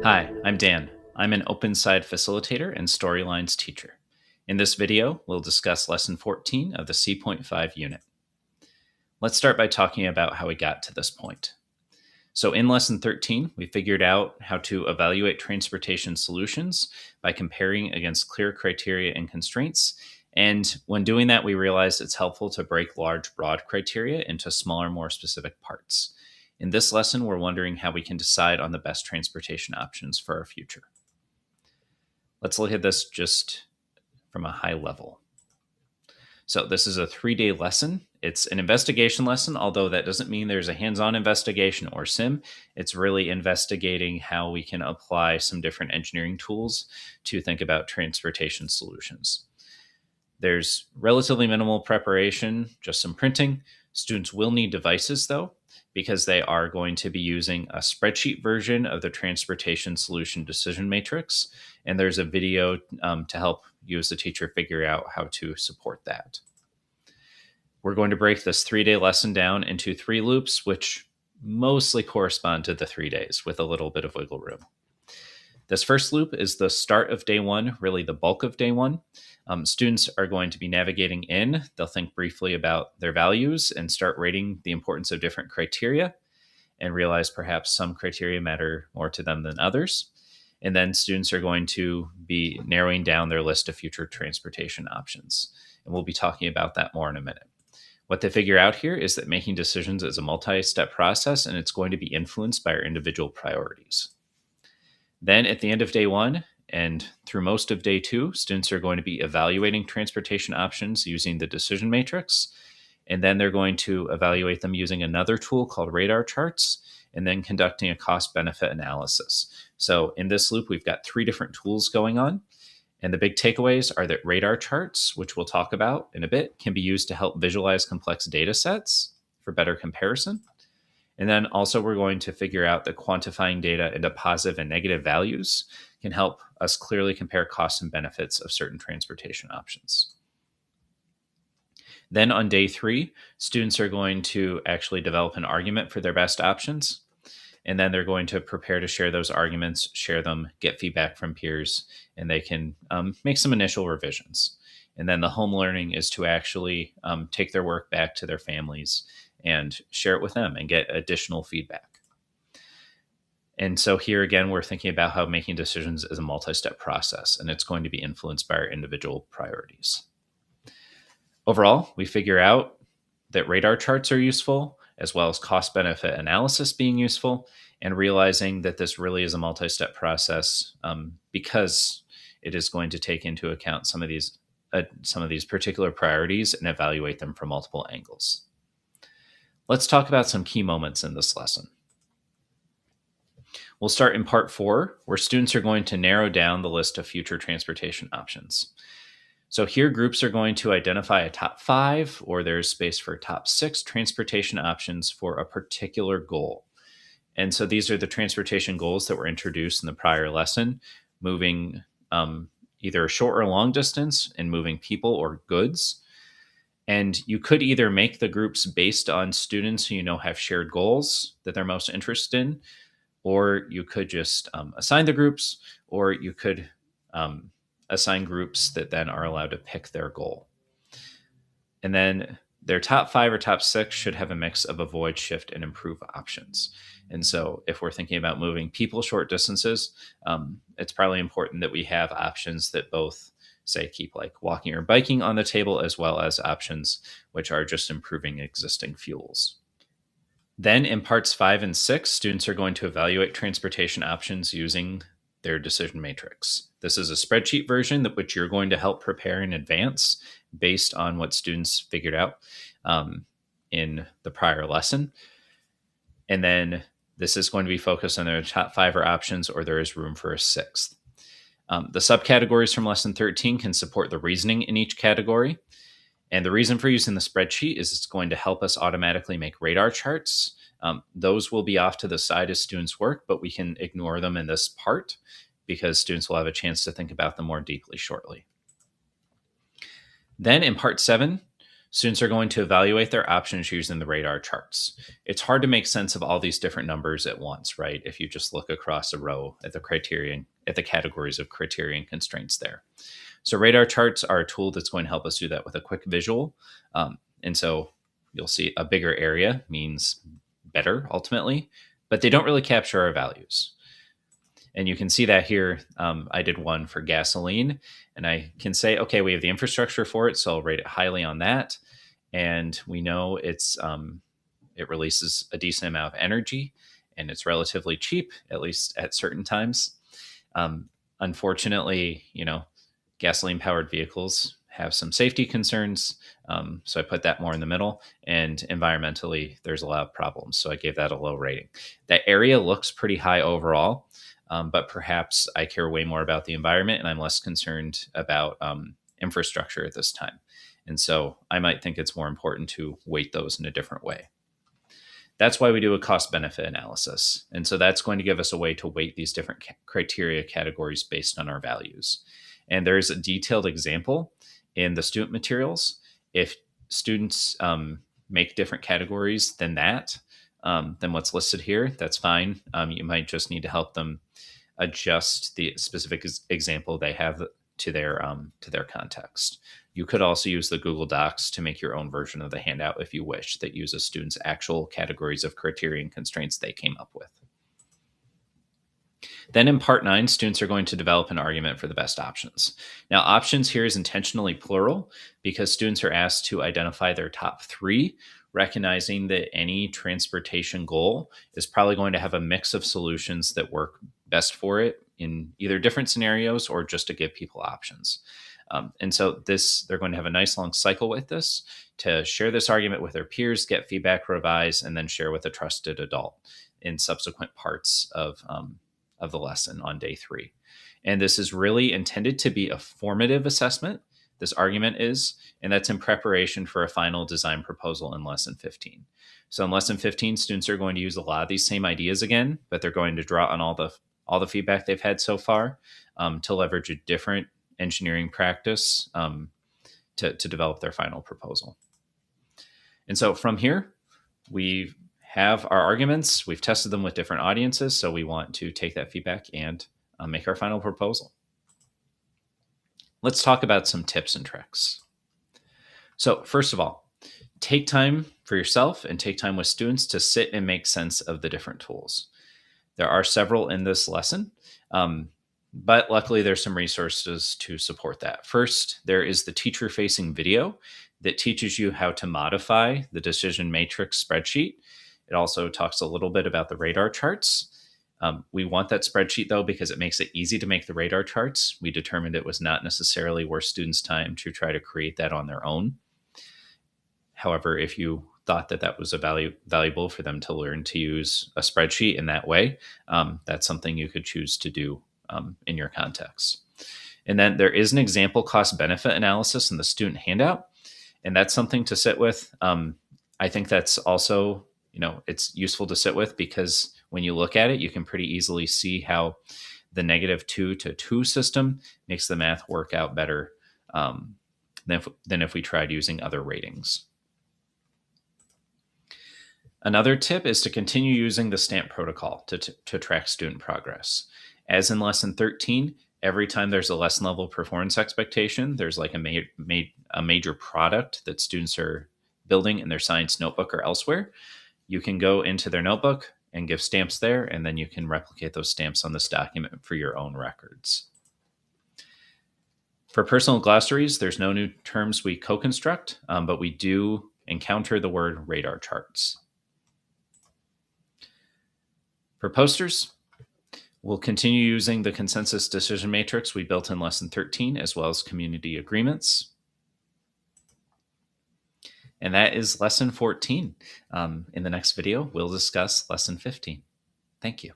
Hi, I'm Dan. I'm an OpenSciEd facilitator and Storylines teacher. In this video, we'll discuss Lesson 14 of the C.5 unit. Let's start by talking about how we got to this point. So in Lesson 13, we figured out how to evaluate transportation solutions by comparing against clear criteria and constraints. And when doing that, we realized it's helpful to break large, broad criteria into smaller, more specific parts. In this lesson, we're wondering how we can decide on the best transportation options for our future. Let's look at this just from a high level. So this is a 3-day lesson. It's an investigation lesson, although that doesn't mean there's a hands-on investigation or sim. It's really investigating how we can apply some different engineering tools to think about transportation solutions. There's relatively minimal preparation, just some printing. Students will need devices, though, because they are going to be using a spreadsheet version of the transportation solution decision matrix. And there's a video to help you as a teacher figure out how to support that. We're going to break this 3-day lesson down into 3 loops, which mostly correspond to the 3 days with a little bit of wiggle room. This first loop is the start of day 1, really the bulk of day 1. Students are going to be navigating in. They'll think briefly about their values and start rating the importance of different criteria and realize perhaps some criteria matter more to them than others. And then students are going to be narrowing down their list of future transportation options. And we'll be talking about that more in a minute. What they figure out here is that making decisions is a multi-step process, and it's going to be influenced by our individual priorities. Then at the end of day 1 and through most of day 2, students are going to be evaluating transportation options using the decision matrix. And then they're going to evaluate them using another tool called radar charts, and then conducting a cost-benefit analysis. So in this loop, we've got 3 different tools going on. And the big takeaways are that radar charts, which we'll talk about in a bit, can be used to help visualize complex data sets for better comparison. And then also we're going to figure out that quantifying data into positive and negative values can help us clearly compare costs and benefits of certain transportation options. Then on day 3, students are going to actually develop an argument for their best options. And then they're going to prepare to share those arguments, share them, get feedback from peers, and they can make some initial revisions. And then the home learning is to actually take their work back to their families and share it with them and get additional feedback. And so here again, we're thinking about how making decisions is a multi-step process, and it's going to be influenced by our individual priorities. Overall, we figure out that radar charts are useful, as well as cost-benefit analysis being useful, and realizing that this really is a multi-step process because it is going to take into account some of these particular priorities and evaluate them from multiple angles. Let's talk about some key moments in this lesson. We'll start in part 4, where students are going to narrow down the list of future transportation options. So here groups are going to identify a top 5, or there's space for top 6 transportation options for a particular goal. And so these are the transportation goals that were introduced in the prior lesson, moving either a short or long distance and moving people or goods. And you could either make the groups based on students who you know have shared goals that they're most interested in, or you could just assign the groups, or you could assign groups that then are allowed to pick their goal. And then their top 5 or top 6 should have a mix of avoid, shift, and improve options. And so if we're thinking about moving people short distances, it's probably important that we have options that both say keep like walking or biking on the table, as well as options which are just improving existing fuels. Then in parts 5 and 6, students are going to evaluate transportation options using their decision matrix. This is a spreadsheet version which you're going to help prepare in advance based on what students figured out in the prior lesson. And then this is going to be focused on their top 5 or options, or there is room for a 6th. The subcategories from lesson 13 can support the reasoning in each category. And the reason for using the spreadsheet is it's going to help us automatically make radar charts. Those will be off to the side as students work, but we can ignore them in this part because students will have a chance to think about them more deeply shortly. Then in part 7, Students are going to evaluate their options using the radar charts. It's hard to make sense of all these different numbers at once, right? If you just look across a row at the categories of criterion constraints there. So radar charts are a tool that's going to help us do that with a quick visual. And so you'll see a bigger area means better ultimately, but they don't really capture our values. And you can see that here. I did one for gasoline, and I can say, okay, we have the infrastructure for it, so I'll rate it highly on that. And we know it releases a decent amount of energy, and it's relatively cheap, at least at certain times. Unfortunately, gasoline powered vehicles have some safety concerns. So I put that more in the middle. And environmentally, there's a lot of problems. So I gave that a low rating. That area looks pretty high overall, but perhaps I care way more about the environment and I'm less concerned about infrastructure at this time. And so I might think it's more important to weight those in a different way. That's why we do a cost benefit analysis. And so that's going to give us a way to weight these different criteria categories based on our values. And there's a detailed example in the student materials. If students make different categories than what's listed here, that's fine. You might just need to help them adjust the specific example they have to their context. You could also use the Google Docs to make your own version of the handout if you wish, that uses students' actual categories of criterion constraints they came up with. Then in part 9, students are going to develop an argument for the best options. Now, options here is intentionally plural because students are asked to identify their top 3, recognizing that any transportation goal is probably going to have a mix of solutions that work best for it in either different scenarios or just to give people options. And so they're going to have a nice long cycle with this to share this argument with their peers, get feedback, revise, and then share with a trusted adult in subsequent parts of the lesson on day 3. And this is really intended to be a formative assessment. This argument is, and that's in preparation for a final design proposal in lesson 15. So in lesson 15, students are going to use a lot of these same ideas again, but they're going to draw on all the feedback they've had so far to leverage a different engineering practice to develop their final proposal. And so from here, we have our arguments. We've tested them with different audiences, so we want to take that feedback and make our final proposal. Let's talk about some tips and tricks. So first of all, take time for yourself and take time with students to sit and make sense of the different tools. There are several in this lesson, but luckily there's some resources to support that. First, there is the teacher-facing video that teaches you how to modify the decision matrix spreadsheet. It also talks a little bit about the radar charts. We want that spreadsheet, though, because it makes it easy to make the radar charts. We determined it was not necessarily worth students' time to try to create that on their own. However, if you thought that was valuable for them to learn to use a spreadsheet in that way, that's something you could choose to do in your context. And then there is an example cost benefit analysis in the student handout, and that's something to sit with. I think that's also, it's useful to sit with because when you look at it, you can pretty easily see how the -2 to 2 system makes the math work out better than if we tried using other ratings. Another tip is to continue using the STAMP protocol to track student progress. As in lesson 13, every time there's a lesson level performance expectation, there's like a major product that students are building in their science notebook or elsewhere. You can go into their notebook and give stamps there, and then you can replicate those stamps on this document for your own records. For personal glossaries, there's no new terms we co-construct, but we do encounter the word radar charts. For posters, we'll continue using the consensus decision matrix we built in lesson 13, as well as community agreements. And that is lesson 14. In the next video, we'll discuss lesson 15. Thank you.